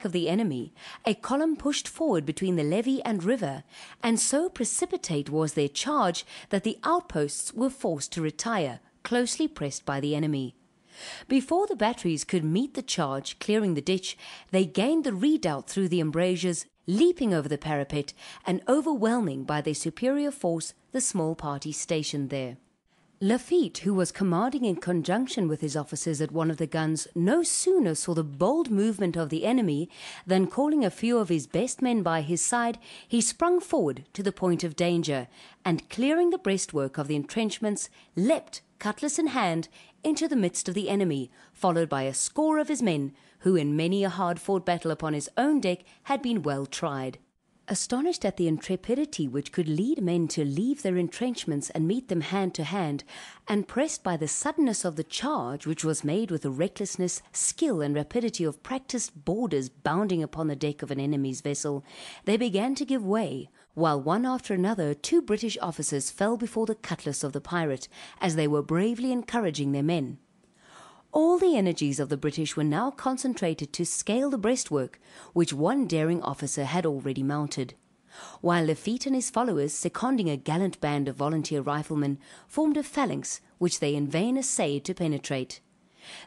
attack of the enemy, a column pushed forward between the levee and river, and so precipitate was their charge that the outposts were forced to retire, closely pressed by the enemy. Before the batteries could meet the charge, clearing the ditch, they gained the redoubt through the embrasures, leaping over the parapet and overwhelming by their superior force the small party stationed there. Lafitte, who was commanding in conjunction with his officers at one of the guns, no sooner saw the bold movement of the enemy than, calling a few of his best men by his side, he sprung forward to the point of danger, and clearing the breastwork of the entrenchments, leapt, cutlass in hand, into the midst of the enemy, followed by a score of his men, who in many a hard-fought battle upon his own deck had been well tried. Astonished at the intrepidity which could lead men to leave their entrenchments and meet them hand to hand, and pressed by the suddenness of the charge, which was made with the recklessness, skill, and rapidity of practised boarders bounding upon the deck of an enemy's vessel, they began to give way, while one after another 2 British officers fell before the cutlass of the pirate, as they were bravely encouraging their men. All the energies of the British were now concentrated to scale the breastwork, which one daring officer had already mounted, while Lafitte and his followers, seconding a gallant band of volunteer riflemen, formed a phalanx which they in vain essayed to penetrate.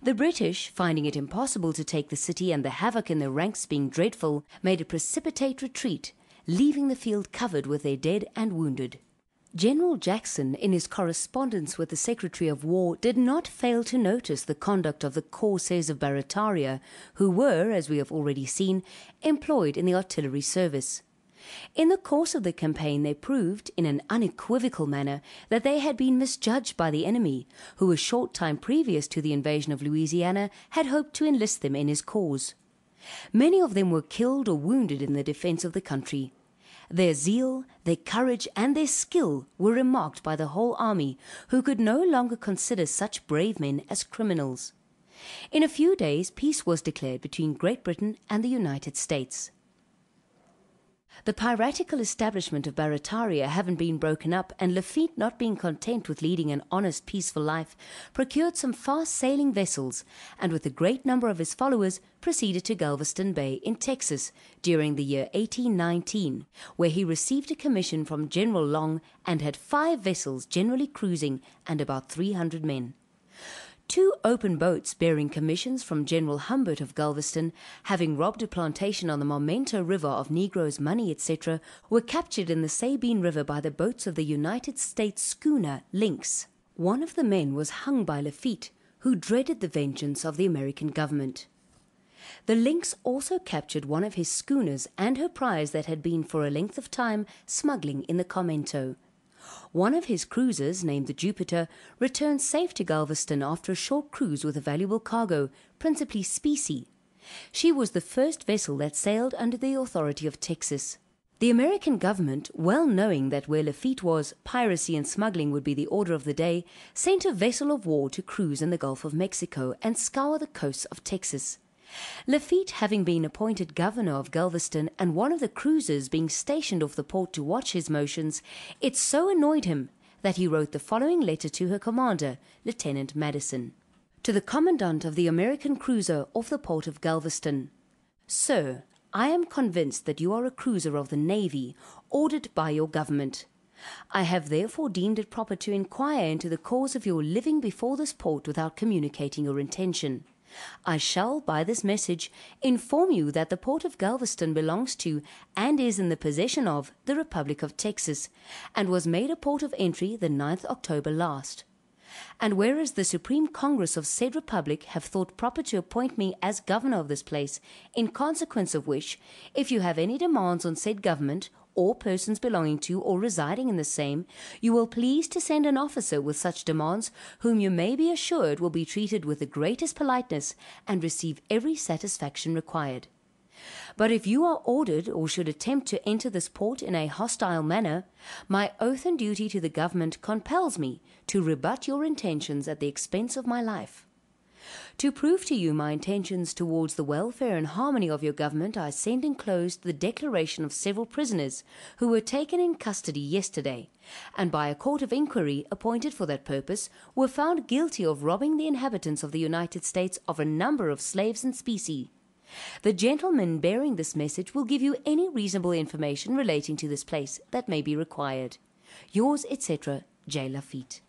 The British, finding it impossible to take the city and the havoc in their ranks being dreadful, made a precipitate retreat, leaving the field covered with their dead and wounded. General Jackson, in his correspondence with the Secretary of War, did not fail to notice the conduct of the corsairs of Barrataria, who were, as we have already seen, employed in the artillery service. In the course of the campaign they proved, in an unequivocal manner, that they had been misjudged by the enemy, who a short time previous to the invasion of Louisiana had hoped to enlist them in his cause. Many of them were killed or wounded in the defence of the country. Their zeal, their courage, and their skill were remarked by the whole army, who could no longer consider such brave men as criminals. In a few days peace was declared between Great Britain and the United States. The piratical establishment of Barrataria having been broken up, and Lafitte not being content with leading an honest, peaceful life, procured some fast-sailing vessels, and with a great number of his followers proceeded to Galveston Bay in Texas during the year 1819, where he received a commission from General Long and had 5 vessels generally cruising and about 300 men. 2 open boats bearing commissions from General Humbert of Galveston, having robbed a plantation on the Momento River of Negroes' money, etc., were captured in the Sabine River by the boats of the United States schooner Lynx. One of the men was hung by Lafitte, who dreaded the vengeance of the American government. The Lynx also captured one of his schooners and her prize that had been for a length of time smuggling in the Comento. One of his cruisers, named the Jupiter, returned safe to Galveston after a short cruise with a valuable cargo, principally specie. She was the first vessel that sailed under the authority of Texas. The American government, well knowing that where Lafitte was, piracy and smuggling would be the order of the day, sent a vessel of war to cruise in the Gulf of Mexico and scour the coasts of Texas. Lafitte having been appointed governor of Galveston, and one of the cruisers being stationed off the port to watch his motions, it so annoyed him that he wrote the following letter to her commander, Lieutenant Madison. To the commandant of the American cruiser off the port of Galveston: Sir, I am convinced that you are a cruiser of the Navy, ordered by your government. I have therefore deemed it proper to inquire into the cause of your living before this port without communicating your intention. I shall, by this message, inform you that the port of Galveston belongs to, and is in the possession of, the Republic of Texas, and was made a port of entry the 9th October last. And whereas the Supreme Congress of said Republic have thought proper to appoint me as governor of this place, in consequence of which, if you have any demands on said government, or persons belonging to or residing in the same, you will please to send an officer with such demands, whom you may be assured will be treated with the greatest politeness, and receive every satisfaction required. But if you are ordered or should attempt to enter this port in a hostile manner, my oath and duty to the government compels me to rebut your intentions at the expense of my life. To prove to you my intentions towards the welfare and harmony of your government, I send enclosed the declaration of several prisoners who were taken in custody yesterday, and by a court of inquiry appointed for that purpose, were found guilty of robbing the inhabitants of the United States of a number of slaves and specie. The gentleman bearing this message will give you any reasonable information relating to this place that may be required. Yours, etc., J. Lafitte.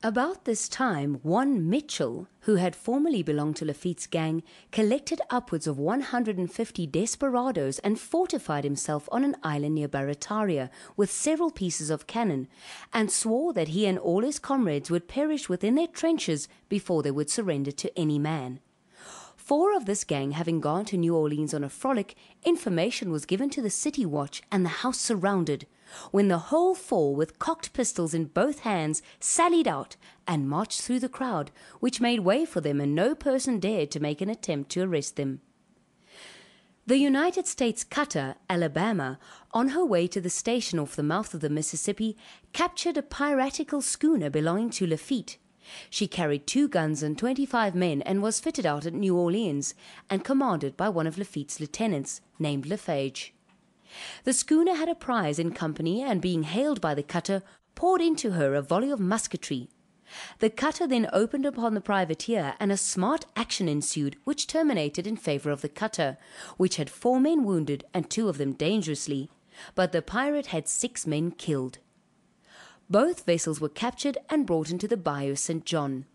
About this time, one Mitchell, who had formerly belonged to Lafitte's gang, collected upwards of 150 desperadoes and fortified himself on an island near Barataria with several pieces of cannon, and swore that he and all his comrades would perish within their trenches before they would surrender to any man. 4 of this gang having gone to New Orleans on a frolic, information was given to the city watch and the house surrounded, when the whole 4, with cocked pistols in both hands, sallied out and marched through the crowd, which made way for them, and no person dared to make an attempt to arrest them. The United States cutter Alabama, on her way to the station off the mouth of the Mississippi, captured a piratical schooner belonging to Lafitte. She carried 2 guns and 25 men and was fitted out at New Orleans and commanded by one of Lafitte's lieutenants, named Lafitte. The schooner had a prize in company, and being hailed by the cutter, poured into her a volley of musketry. The cutter then opened upon the privateer, and a smart action ensued, which terminated in favour of the cutter, which had 4 men wounded and 2 of them dangerously, but the pirate had 6 men killed. Both vessels were captured and brought into the Bayou St. John.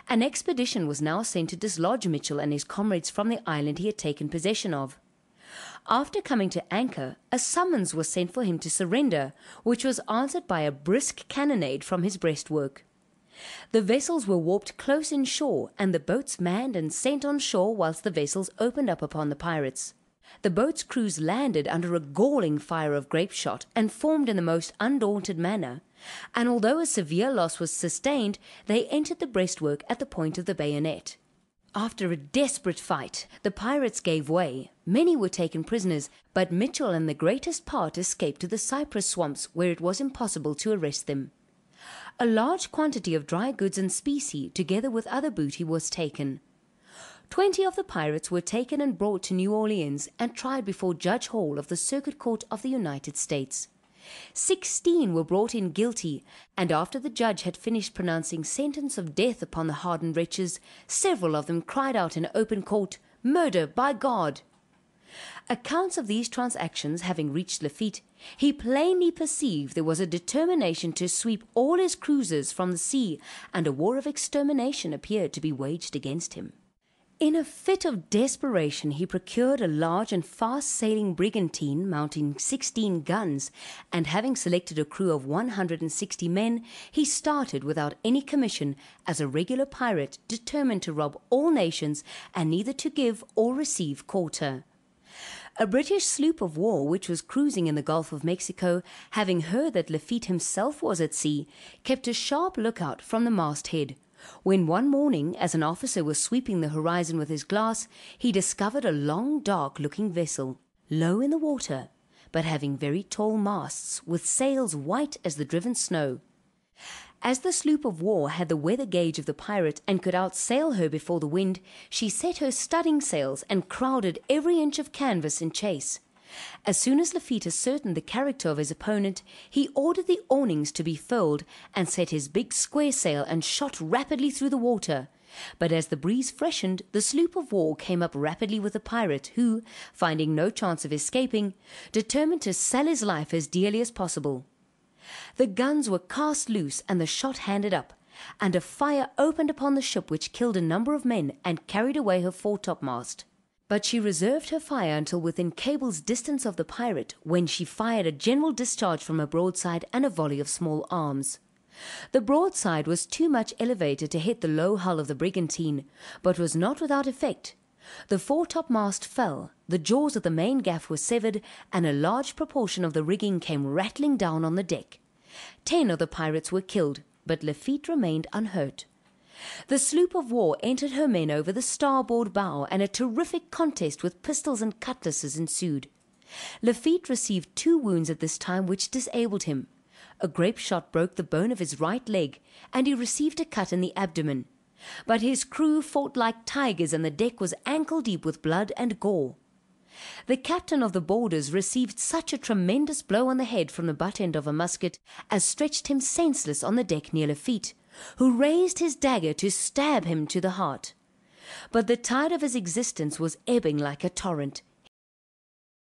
An expedition was now sent to dislodge Mitchell and his comrades from the island he had taken possession of. After coming to anchor, a summons was sent for him to surrender, which was answered by a brisk cannonade from his breastwork. The vessels were warped close inshore, and the boats manned and sent on shore whilst the vessels opened up upon the pirates. The boats' crews landed under a galling fire of grape shot, and formed in the most undaunted manner, and although a severe loss was sustained, they entered the breastwork at the point of the bayonet. After a desperate fight, the pirates gave way. Many were taken prisoners, but Mitchell and the greatest part escaped to the cypress swamps, where it was impossible to arrest them. A large quantity of dry goods and specie, together with other booty, was taken. 20 of the pirates were taken and brought to New Orleans and tried before Judge Hall of the Circuit Court of the United States. 16 were brought in guilty, and after the judge had finished pronouncing sentence of death upon the hardened wretches, several of them cried out in open court, "Murder, by God!" Accounts of these transactions having reached Lafitte, he plainly perceived there was a determination to sweep all his cruisers from the sea, and a war of extermination appeared to be waged against him. In a fit of desperation he procured a large and fast-sailing brigantine mounting 16 guns, and having selected a crew of 160 men, he started without any commission as a regular pirate, determined to rob all nations and neither to give or receive quarter. A British sloop of war, which was cruising in the Gulf of Mexico, having heard that Lafitte himself was at sea, kept a sharp lookout from the masthead, when one morning, as an officer was sweeping the horizon with his glass, he discovered a long dark-looking vessel, low in the water, but having very tall masts, with sails white as the driven snow. As the sloop of war had the weather gauge of the pirate and could outsail her before the wind, she set her studding sails and crowded every inch of canvas in chase. As soon as Lafitte ascertained the character of his opponent, he ordered the awnings to be furled, and set his big square sail and shot rapidly through the water. But as the breeze freshened, the sloop of war came up rapidly with the pirate, who, finding no chance of escaping, determined to sell his life as dearly as possible. The guns were cast loose and the shot handed up, and a fire opened upon the ship which killed a number of men and carried away her foretopmast. But she reserved her fire until within cable's distance of the pirate, when she fired a general discharge from her broadside and a volley of small arms. The broadside was too much elevated to hit the low hull of the brigantine, but was not without effect. The foretopmast fell, the jaws of the main gaff were severed, and a large proportion of the rigging came rattling down on the deck. 10 of the pirates were killed, but Lafitte remained unhurt. The sloop of war entered her men over the starboard bow, and a terrific contest with pistols and cutlasses ensued. Lafitte received 2 wounds at this time which disabled him. A grape shot broke the bone of his right leg, and he received a cut in the abdomen. But his crew fought like tigers, and the deck was ankle deep with blood and gore. The captain of the boarders received such a tremendous blow on the head from the butt end of a musket as stretched him senseless on the deck near Lafitte, who raised his dagger to stab him to the heart. but the tide of his existence was ebbing like a torrent.